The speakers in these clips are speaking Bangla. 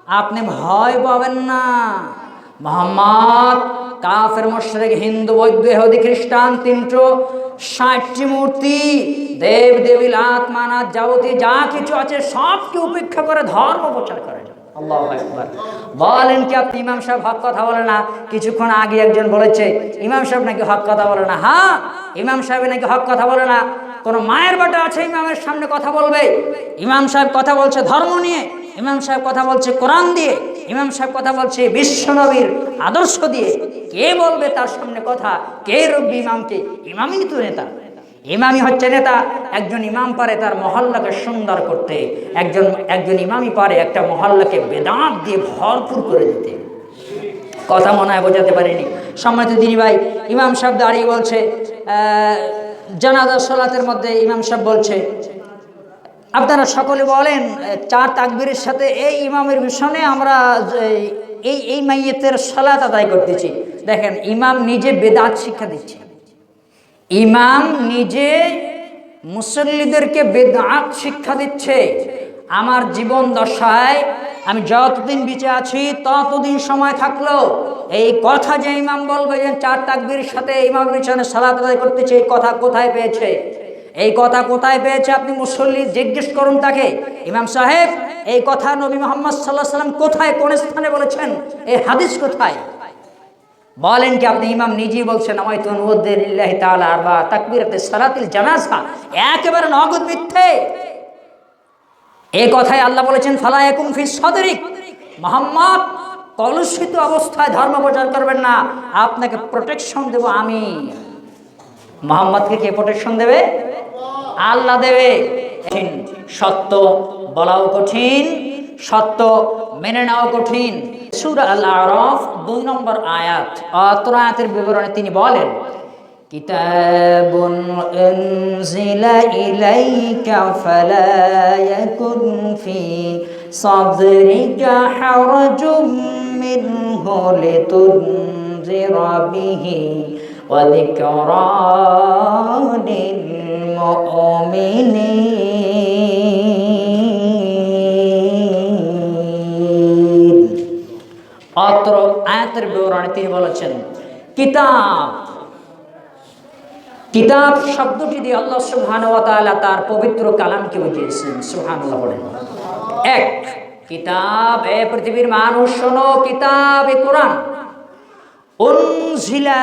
আপনি ভয় পাবেন না। মোহাম্মদ কাফের মুশরিক হিন্দু বৌদ্ধ ইহুদি খ্রিস্টান 360টি মূর্তি দেব দেবী লাত মানাত যাবতীয় যা কিছু আছে সবকে উপেক্ষা করে ধর্ম প্রচার করে। আল্লাহু আকবার। বলেন কি আপনি ইমাম সাহেব হক কথা বলে না? কিছুক্ষণ আগে একজন বলেছে ইমাম সাহেব নাকি হক কথা বলে না। হ্যাঁ, ইমাম সাহেব নাকি হক কথা বলে না। কোন মায়ের বেটা আছে ইমামের সামনে কথা বলবে? ইমাম সাহেব কথা বলছে ধর্ম নিয়ে, ইমাম সাহেব কথা বলছে কোরআন দিয়ে, ইমাম সাহেব কথা বলছে বিশ্বনবীর আদর্শ দিয়ে। কে বলবে তার সামনে কথা? কে রব্বি ইমামকে? ইমামই তো নেতা, ইমামই হচ্ছে নেতা। একজন ইমাম পারে তার মহল্লাকে সুন্দর করতে, একজন ইমামই পারে একটা মহল্লাকে বেদাত দিয়ে ভরপুর করে দিতে। কথা মনে হয় বোঝাতে পারিনি। সম্মানিত দিনী ভাই, ইমাম সাহেব দাঁড়িয়ে বলছে জানাজার সালাতের মধ্যে ইমাম সাহেব বলছে আপনারা সকলে বলেন 4 তাকবীরের সাথে এই ইমামের পিছনে আমরা এই মাইয়িতের সালাত আদায় করতেছি। দেখেন, ইমাম নিজে বেদাত শিক্ষা দিচ্ছে, ইমাম নিজে মুসল্লিদেরকে বেদাত শিক্ষা দিচ্ছে। আমার জীবন দশায় আমি যতদিন বেঁচে আছি ততদিন সময় থাকলো এই কথা যে ইমাম বলবে যে 4 তাকবীরের সাথে ইমামের পিছনে সালাত আদায় করতেছে, এই কথা কোথায় পেয়েছে? এই কথা কোথায় পেয়েছে? আপনি মুসল্লি জিজ্ঞেস করুন তাকে, ইমাম সাহেব এই কথা নবী মুহাম্মদ সাল্লাল্লাহু আলাইহি ওয়াসাল্লাম কোথায়, কোন স্থানে বলেছেন? এই হাদিস কোথায়? বলেন কি আপনি ইমাম নিজেই বলছেন নামাইতু লিল্লাহি তাআলা আরবা তাকবীরাতে সালাতিল জানাজা, একেবারে নগদ মিথ্যে। এই কথাই আল্লাহ বলেছেন ফালা ইয়াকুম ফি সাদরিক, মুহাম্মদ কলুষিত অবস্থায় ধর্ম প্রচার করবেন না, আপনাকে প্রোটেকশন দেব আমি। মুহাম্মদকে কে প্রোটেকশন দেবে? আল্লাহ দেবে। সত্য বলাও কঠিন, সত্য মেনে নেওয়া কঠিন। সূরা আল আরাফ 2 নম্বর আয়াত, অত্র আয়াতের বিবরণে তিনি বলেন কিতাবুন উনজিলা ইলাইকা ফালা ইয়াকুন ফি সাদরিকা হারাজুম মিনহু লিতুনজিরা বিহি ওয়া যিকরা লিল মুমিনিন। অত্র আয়াতের বিবরণে তিনি বলেছেন কিতাব, কিতাব শব্দটি দিয়ে আল্লাহ সুবহানাহু ওয়া তাআলা তার পবিত্র কালামকে বুঝিয়েছেন। সুবহানাল্লাহ বলেন। এক কিতাব, এ পৃথিবীর মানুষ শোনো, কিতাব এ কোরআন উনজিলা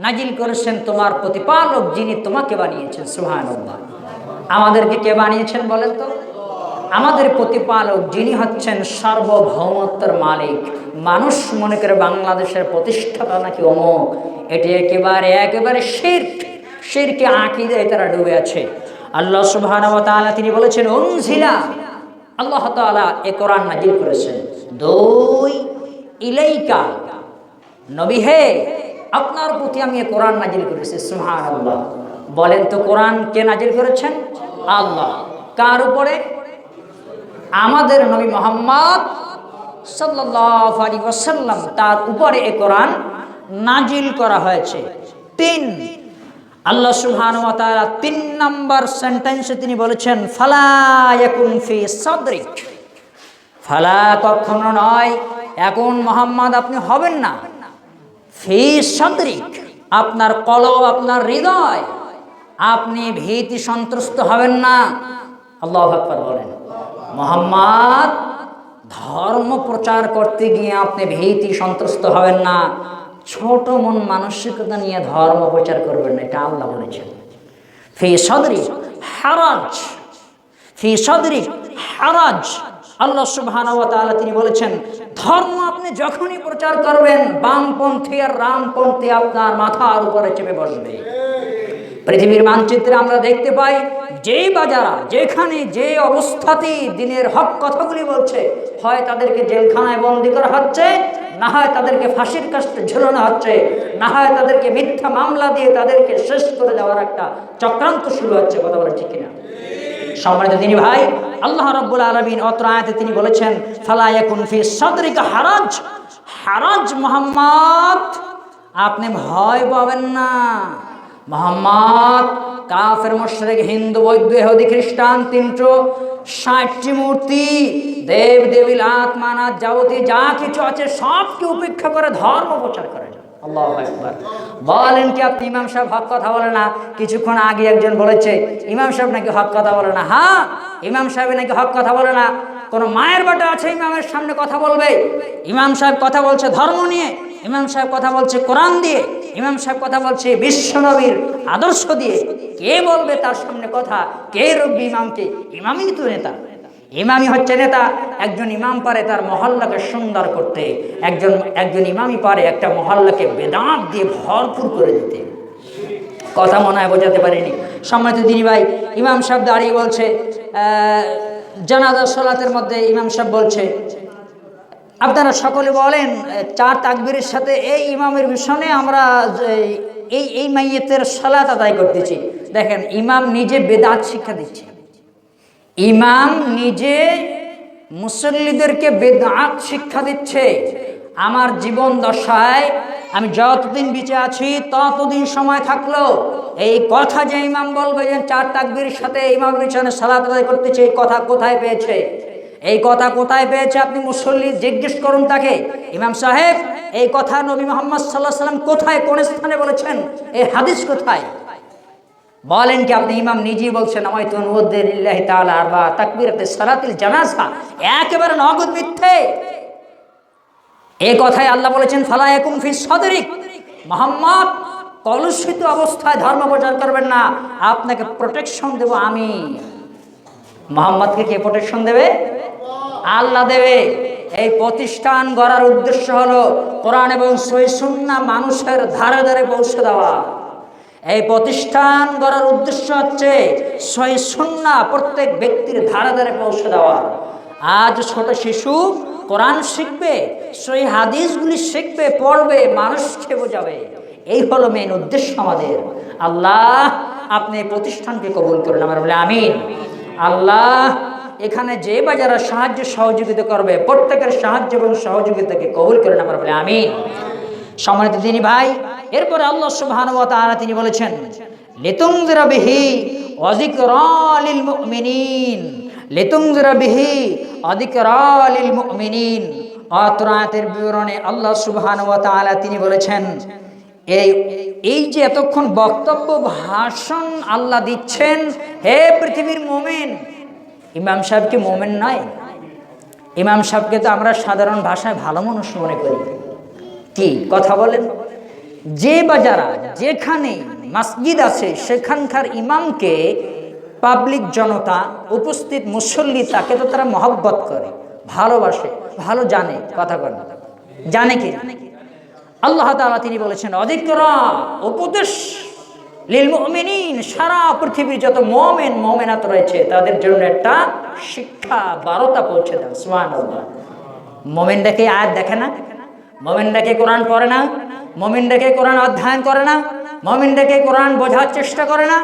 নাজিল করেছেন তোমার প্রতিপালক যিনি তোমাকে বানিয়েছেন। সুবহানাল্লাহ। আমাদেরকে কে বানিয়েছেন বলেন তো? আমাদের প্রতিপালক যিনি হচ্ছেন সার্বভৌমত্বের মালিক। মানুষ মনে করে বাংলাদেশের প্রতিষ্ঠাতা নাকি অমুক, এটি একেবারে শিরকে আকীদায় তারা ডুবে আছে। আল্লাহ সুবহানাহু ওয়া তাআলা তিনি বলেছেন উনজিলা, আল্লাহ তাআলা এ কোরআন নাজিল করেছেন। 2 ইলাইকা, নবী হে আপনার প্রতি আমি এ কোরআন নাজিল করেছি। সুবহানাল্লাহ। বলেন তো কোরআন কে নাজিল করেছেন? আল্লাহ। কার উপরে? আমাদের নবী মুহাম্মদ সাল্লাল্লাহু আলাইহি ওয়াসাল্লাম, তার উপরে এ কোরআন নাজিল করা হয়েছে। 3 আল্লাহ সুবহানাহু ওয়া তাআলা 3 নম্বর সেন্টেন্সে তিনি বলেছেন ফালা ইয়াকুন ফি সাদরিক, ফালা কখনো নয়, এখন মুহাম্মদ আপনি হবেন না, ফি সাদরিক আপনার কলব, আপনার হৃদয়, আপনি ভীতি সন্ত্রস্ত হবেন না। আল্লাহু আকবার বলেন। মুহাম্মদ ধর্ম প্রচার করতে গিয়ে আপনি ভীতি সন্ত্রস্ত হবেন না, ছোট মন মানসিকতা নিয়ে ধর্ম প্রচার করবেন না, এটা আল্লাহ বলেছেন। ফি সাদরিক হারাজ, ফি সাদরিক হারাজ, আল্লাহ সুবহানাহু ওয়া তাআলা তিনি বলেছেন ধর্ম আপনি যখনই প্রচার করবেন বামপন্থী আর রামপন্থী আপনার মাথার উপরে চেপে বসবে। পৃথিবীর মানচিত্রে আমরা দেখতে পাই যেই বাজারা যেখানে যে অবস্থাতেই দিনের হক কথাগুলি বলছে, হয় তাদেরকে জেলখানায় বন্দী করা হচ্ছে, না হয় তাদেরকে ফাঁসির কাস্টে ঝুলানো হচ্ছে, না হয় তাদেরকে মিথ্যা মামলা দিয়ে তাদেরকে শেষ করে দেওয়ার একটা চক্রান্ত শুরু হচ্ছে। কথা বলে ঠিক কিনা? সম্মানিত দিনী ভাই, আল্লাহ রাব্বুল আলামিন অত্র আয়াতে তিনি বলেছেন ফালা ইয়াকুন ফি সাদরিকা হারাজ, হারাজ মুহাম্মদ আপনি ভয় পাবেন না, মোহাম্মদ কাফের মুশরিক হিন্দু বৌদ্ধ ইহুদি খ্রিস্টান 360টি মূর্তি দেব দেবী লাত মানাত যাবতীয় যা কিছু আছে সবকে উপেক্ষা করে ধর্ম প্রচার করে যান। আল্লাহু আকবার। বলেন কি আপনি ইমাম সাহেব হক কথা বলে না? কিছুক্ষণ আগে একজন বলেছে ইমাম সাহেব নাকি হক কথা বলে না। হ্যাঁ, ইমাম সাহেব নাকি হক কথা বলে না। কোন মায়ের বেটা আছে ইমামের সামনে কথা বলবে? ইমাম সাহেব কথা বলছে ধর্ম নিয়ে, ইমাম সাহেব কথা বলছে কোরআন দিয়ে, ইমাম সাহেব কথা বলছে বিশ্বনবীর আদর্শ দিয়ে। কে বলবে তার সামনে কথা? কে রব্বি ইমামকে? ইমামই তো নেতা, ইমামই হচ্ছে নেতা। একজন ইমাম পারে তার মহল্লাকে সুন্দর করতে, একজন ইমামই পারে একটা মহল্লাকে বেদাত দিয়ে ভরপুর করে দিতে। কথা মনে হয় বোঝাতে পারিনি। সম্মানিত দিনী ভাই, ইমাম সাহেব দাঁড়িয়ে বলছে জানাজা সালাতের মধ্যে ইমাম সাহেব বলছে আপনারা সকলে বলেন 4 তাকবীরের সাথে এই ইমামের পিছনে আমরা এই মাইয়িতের সালাত আদায় করতেছি। দেখেন, ইমাম নিজে বেদাত শিক্ষা দিচ্ছে, ইমাম নিজে মুসল্লিদেরকে বেদাত শিক্ষা দিচ্ছে। আমার জীবন দশায় আমি যতদিন বেঁচে আছি ততদিন সময় থাকলো এই কথা যে ইমাম বলবে যে 4 তাকবীরের সাথে ইমামের পিছনে সালাত আদায় করতেছে, এই কথা কোথায় পেয়েছে? এই কথা কোথায় পেয়েছে? আপনি মুসল্লি জিজ্ঞেস করুন তাকে, ইমাম সাহেব এই কথা নবী মুহাম্মদ সাল্লাল্লাহু আলাইহি ওয়াসাল্লাম কোথায়, কোন স্থানে বলেছেন? এই হাদিস কোথায়? বলেন কি আপনি ইমাম নিজেই বলছেন আমায়তু লিল্লাহি তাআলা আরবা তাকবীরাতে সালাতিল জানাজা, একেবারে নগদ মিথ্যে। এই কথাই আল্লাহ বলেছেন ফালা ইয়াকুম ফি সাদরিক, মুহাম্মদ কলুষিত অবস্থায় ধর্ম প্রচার করবেন না, আপনাকে প্রোটেকশন দেব আমি। মুহাম্মদকে কে প্রোটেকশন দেবে? আল্লাহ দেবে। এই প্রতিষ্ঠান গড়ার উদ্দেশ্য হলো কোরআন এবং সহিহ সুন্নাহ মানুষের ধারে ধারে পৌঁছে দেওয়া। এই প্রতিষ্ঠান গড়ার উদ্দেশ্য হচ্ছে সহিহ সুন্নাহ প্রত্যেক ব্যক্তির ধারে ধারে পৌঁছে দেওয়া। আজ ছোট শিশু কোরআন শিখবে, সহিহ হাদিসগুলি শিখবে, পড়বে, মানুষকে বোঝাবে। এই হলো মেইন উদ্দেশ্য আমাদের। আল্লাহ আপনি এই প্রতিষ্ঠানকে কবুল করুন, আমরা বলি আমিন। আল্লাহ এখানে যে বা যারা সাহায্য সহযোগিতা করবে প্রত্যেকের সাহায্য এবং সহযোগিতাকে কবুল করেন, আমরা বলি আমিন। সম্মানিত দিনী ভাই, এরপরে আল্লাহ সুবহানাহু ওয়া তাআলা তিনি বলেছেন লিতুনজিরা বিহি ওয়া যিকরা লিল মুমিনিন, লিতুনজিরা বিহি ওয়া যিকরা লিল মুমিনিন। আয়াতের বিবরণে আল্লাহ সুবহানাহু ওয়া তাআলা তিনি বলেছেন এই যে এতক্ষণ বক্তব্য ভাষণ আল্লাহ দিচ্ছেন, হে পৃথিবীর মুমিন। ইমাম সাহেব কি মুমিন নয়? ইমাম সাহেবকে তো আমরা সাধারণ ভাষায় ভালো মানুষ মনে করি। কি কথা বলেন? যে বা যারা যেখানে মসজিদ আছে সেখানকার ইমামকে পাবলিক জনতা উপস্থিত মুসল্লি তাকে তো তারা মহব্বত করে, ভালোবাসে, ভালো জানে। কথা বলেন, জানে কি? আল্লাহ তাআলা তিনি বলেছেন অযিকরা, উপদেশ লিল মুমিনিন, সারা পৃথিবীর যত মুমিন মুমিনাত রয়েছে তাদের জন্য একটা শিক্ষা বার্তা পৌঁছে দেন। সুবহানাল্লাহ। মুমিনরা কি আয়াত দেখে না? মুমিনরা কি কোরআন পড়ে না? মুমিনরা কি কোরআন অধ্যয়ন করে না? মুমিনরা কি কোরআন বোঝার চেষ্টা করে না?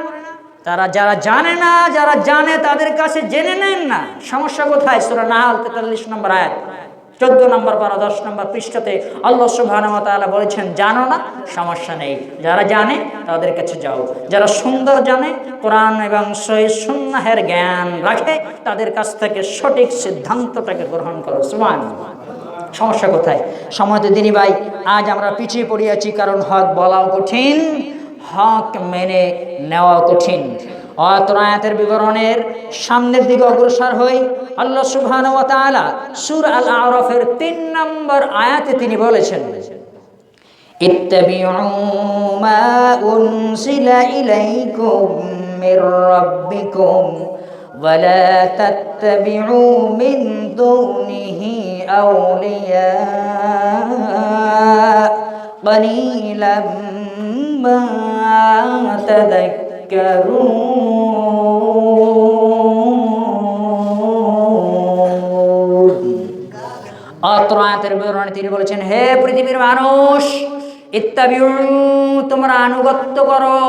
তারা যারা জানে না, যারা জানে তাদের কাছে জেনে নেন না। সমস্যা কোথায়? সূরা নাহল 43 নম্বর আয়াত, 14 নম্বর পারা 10 নম্বর পৃষ্ঠাতে আল্লাহ সুবহানাহু ওয়া তাআলা বলেছেন জানো না, সমস্যা নেই, যারা জানে তাদের কাছে যাও। যারা সুন্দর জানে, কোরআন এবং সহিহ সুন্নাহের জ্ঞান রাখে, তাদের কাছ থেকে সঠিক সিদ্ধান্তটাকে গ্রহণ করো। সুবহানাল্লাহ। সমস্যা কোথায়? সম্মানিত দিনী ভাই, আজ আমরা পিছিয়ে পড়িয়াছি কারণ হক বলাও কঠিন, হক মেনে নেওয়াও কঠিন। আয়াতের বিবরণের সামনের দিকে অগ্রসর হই। আল্লাহ সুবহানাহু ওয়া তাআলা সূরা আল আরাফের 3 নম্বর আয়াতে তিনি বলেছেন ইত্তাবিউ মা উনজিলা ইলাইকুম মির রাব্বিকুম ওয়া লা তাত্তাবিউ মিন দুনিহি আউলিয়া قليلا ما تذكرون। আয়াতের বিবরণে তিনি বলেছেন হে পৃথিবীর মানুষ, ইত্তাবিউ, তোমরা আনুগত্য করো,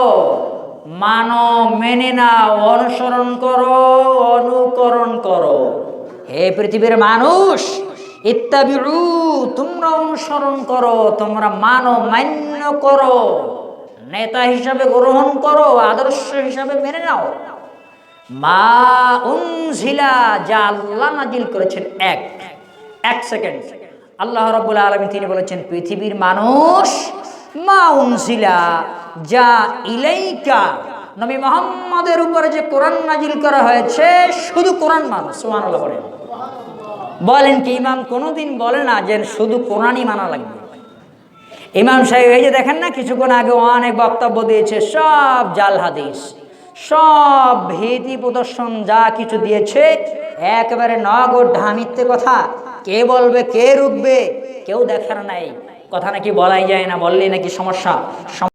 মানো, মেনে নাও, অনুসরণ করো, অনুকরণ করো। হে পৃথিবীর মানুষ, ইত্তাবিউ, তোমরা অনুসরণ করো, তোমরা মানো, মান্য করো, নেতা হিসাবে গ্রহণ করো, আদর্শ হিসাবে মেনে নাও। মা উনজিলা, যা আল্লাহ নাজিল করেছেন, এক সেকেন্ড আল্লাহ রাব্বুল আলামিন তিনি বলেছেন, পৃথিবীর মানুষ, মা উনজিলা, যা ইলাইকা, নবী মুহাম্মদের উপরে যে কোরআন নাজিল করা হয়েছে, শুধু কোরআন মানো। সুবহানাল্লাহ বলেন। বলেন কি ইমাম কোনোদিন বলে না যে শুধু কোরআনই মানা লাগবে? ইমাম সাহেব এই যে দেখেন না, কিছুক্ষণ আগে অনেক বক্তব্য দিয়েছে, সব জাল হাদিস, সব ভীতি প্রদর্শন, যা কিছু দিয়েছে একেবারে নগদ ঢামিতে কথা। কে বলবে, কে রুখবে, কেউ দেখার নাই। কথা নাকি বলাই যায় না, বললেই নাকি সমস্যা।